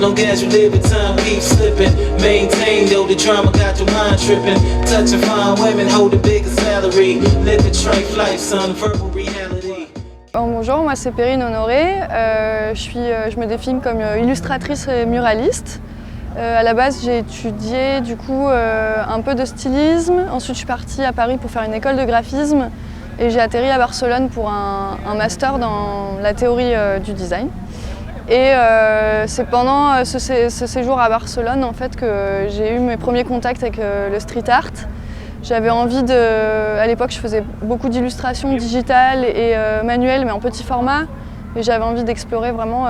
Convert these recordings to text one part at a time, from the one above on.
long as you live it, time keeps slipping. Maintain though the drama got your mind tripping. Touching fine women, hold a bigger salary. Live a trife life, son, verbal reality. Bonjour, moi c'est Perrine Honoré. Je me définis comme illustratrice et muraliste. À la base, j'ai étudié du coup un peu de stylisme. Ensuite, je suis partie à Paris pour faire une école de graphisme et j'ai atterri à Barcelone pour un master dans la théorie du design. Et c'est pendant ce séjour à Barcelone en fait que j'ai eu mes premiers contacts avec le street art. J'avais envie à l'époque, je faisais beaucoup d'illustrations digitales et manuelles, mais en petit format. Et j'avais envie d'explorer vraiment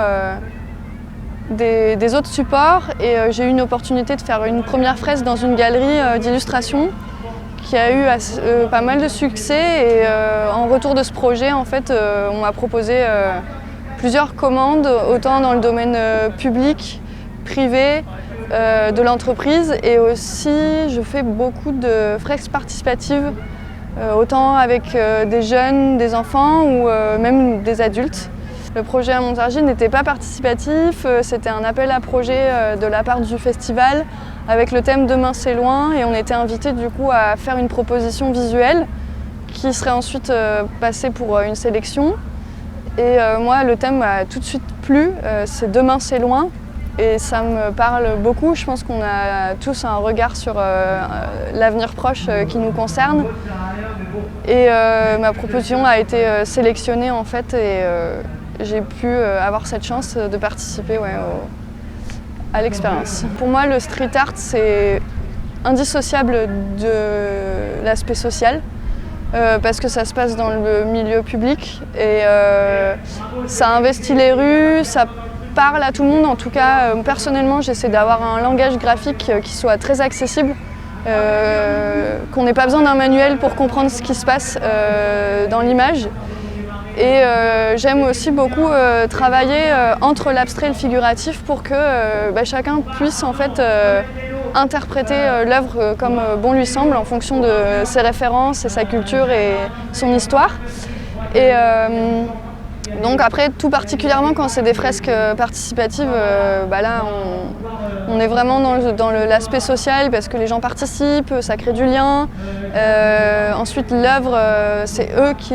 des autres supports. Et j'ai eu une opportunité de faire une première fresque dans une galerie d'illustration qui a eu pas mal de succès. Et en retour de ce projet, en fait, on m'a proposé plusieurs commandes, autant dans le domaine public, privé, de l'entreprise, et aussi je fais beaucoup de fresques participatives, autant avec des jeunes, des enfants ou même des adultes. Le projet à Montargis n'était pas participatif, c'était un appel à projet de la part du festival avec le thème Demain c'est loin, et on était invités du coup à faire une proposition visuelle qui serait ensuite passée pour une sélection. Et moi, le thème m'a tout de suite plu, c'est Demain c'est loin, et ça me parle beaucoup. Je pense qu'on a tous un regard sur l'avenir proche qui nous concerne. Et ma proposition a été sélectionnée en fait, et j'ai pu avoir cette chance de participer à l'expérience. Pour moi, le street art, c'est indissociable de l'aspect social. Parce que ça se passe dans le milieu public et ça investit les rues, ça parle à tout le monde. En tout cas, personnellement, j'essaie d'avoir un langage graphique qui soit très accessible, qu'on n'ait pas besoin d'un manuel pour comprendre ce qui se passe dans l'image. Et j'aime aussi beaucoup travailler entre l'abstrait et le figuratif pour que chacun puisse en fait interpréter l'œuvre comme bon lui semble en fonction de ses références et sa culture et son histoire. Et donc après, tout particulièrement quand c'est des fresques participatives, là on est vraiment dans l'aspect social parce que les gens participent, ça crée du lien. Ensuite l'œuvre, c'est eux qui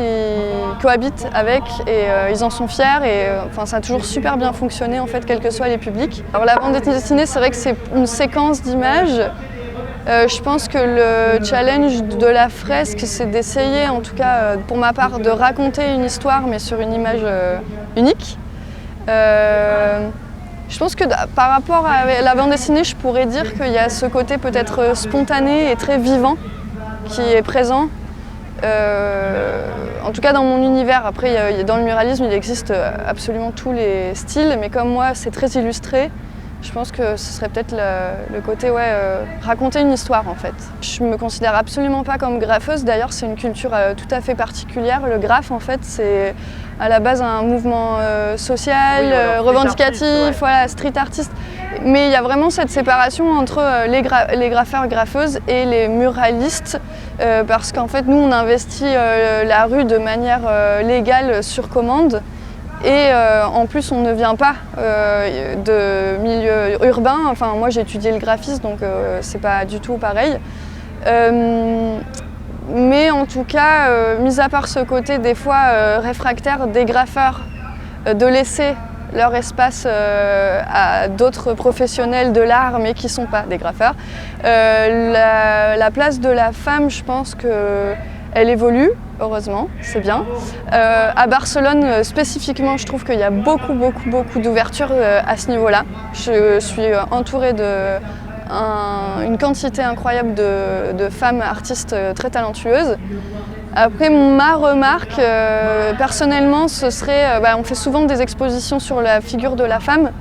cohabitent avec et ils en sont fiers, et ça a toujours super bien fonctionné en fait, quels que soient les publics. Alors la bande dessinée, c'est vrai que c'est une séquence d'images. Je pense que le challenge de la fresque, c'est d'essayer, en tout cas pour ma part, de raconter une histoire mais sur une image unique. Je pense que par rapport à la bande dessinée, je pourrais dire qu'il y a ce côté peut-être spontané et très vivant qui est présent. En tout cas dans mon univers. Après, dans le muralisme, il existe absolument tous les styles, mais comme moi, c'est très illustré. Je pense que ce serait peut-être le côté raconter une histoire en fait. Je me considère absolument pas comme graffeuse, d'ailleurs c'est une culture tout à fait particulière. Le graphe en fait c'est à la base un mouvement social, revendicatif, street artiste. Mais il y a vraiment cette séparation entre les graffeurs, graffeuses et les muralistes, parce qu'en fait nous on investit la rue de manière légale sur commande. Et en plus, on ne vient pas de milieu urbain. Enfin, moi, j'ai étudié le graphisme, donc c'est pas du tout pareil. Mais en tout cas, mis à part ce côté des fois réfractaire des graffeurs, de laisser leur espace à d'autres professionnels de l'art, mais qui ne sont pas des graffeurs, la place de la femme, je pense qu'elle évolue. Heureusement, c'est bien. À Barcelone, spécifiquement, je trouve qu'il y a beaucoup d'ouverture à ce niveau-là. Je suis entourée d'une quantité incroyable de femmes artistes très talentueuses. Après, ma remarque, personnellement, ce serait, on fait souvent des expositions sur la figure de la femme.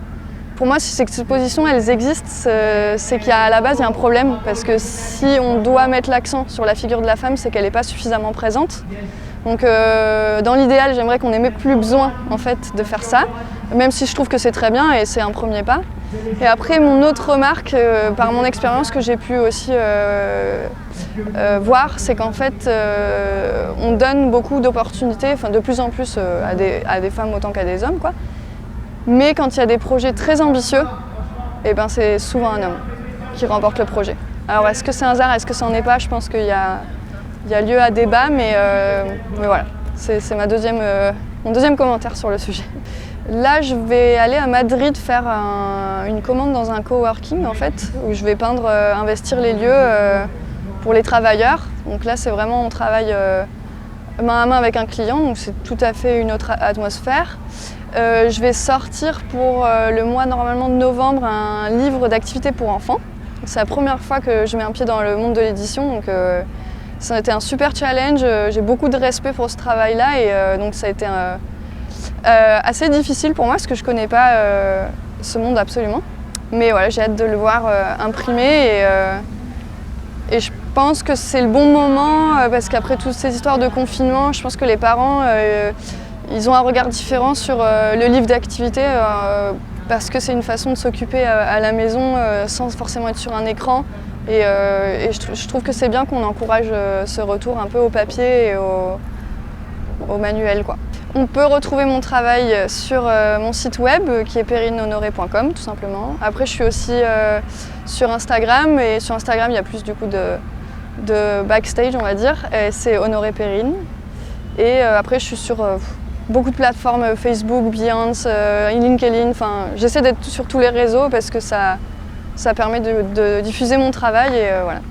Pour moi, si ces expositions elles existent, c'est qu'à la base, il y a un problème. Parce que si on doit mettre l'accent sur la figure de la femme, c'est qu'elle n'est pas suffisamment présente. Donc dans l'idéal, j'aimerais qu'on n'ait même plus besoin en fait, de faire ça, même si je trouve que c'est très bien et c'est un premier pas. Et après, mon autre remarque, par mon expérience que j'ai pu aussi voir, c'est qu'en fait, on donne beaucoup d'opportunités, de plus en plus à des femmes autant qu'à des hommes, quoi. Mais quand il y a des projets très ambitieux, et ben c'est souvent un homme qui remporte le projet. Alors est-ce que c'est un hasard, est-ce que ça n'en est pas? Je pense qu'il y a lieu à débat, mais voilà, c'est mon deuxième commentaire sur le sujet. Là, je vais aller à Madrid faire une commande dans un coworking en fait, où je vais peindre, investir les lieux pour les travailleurs. Donc là, c'est vraiment, on travaille main à main avec un client, donc c'est tout à fait une autre atmosphère. Je vais sortir pour le mois normalement de novembre un livre d'activités pour enfants. C'est la première fois que je mets un pied dans le monde de l'édition, donc ça a été un super challenge. J'ai beaucoup de respect pour ce travail-là et donc ça a été assez difficile pour moi parce que je ne connais pas ce monde absolument. Mais voilà, j'ai hâte de le voir imprimé et je pense que c'est le bon moment parce qu'après toutes ces histoires de confinement, je pense que les parents ils ont un regard différent sur le livre d'activité parce que c'est une façon de s'occuper à la maison sans forcément être sur un écran. Et je trouve que c'est bien qu'on encourage ce retour un peu au papier et au manuel, quoi. On peut retrouver mon travail sur mon site web qui est perinehonoré.com tout simplement. Après je suis aussi sur Instagram et sur Instagram il y a plus du coup de backstage on va dire. C'est Honoré Perrine. Et après je suis sur beaucoup de plateformes, Facebook, Behance, LinkedIn. Enfin, j'essaie d'être sur tous les réseaux parce que ça permet de diffuser mon travail et voilà.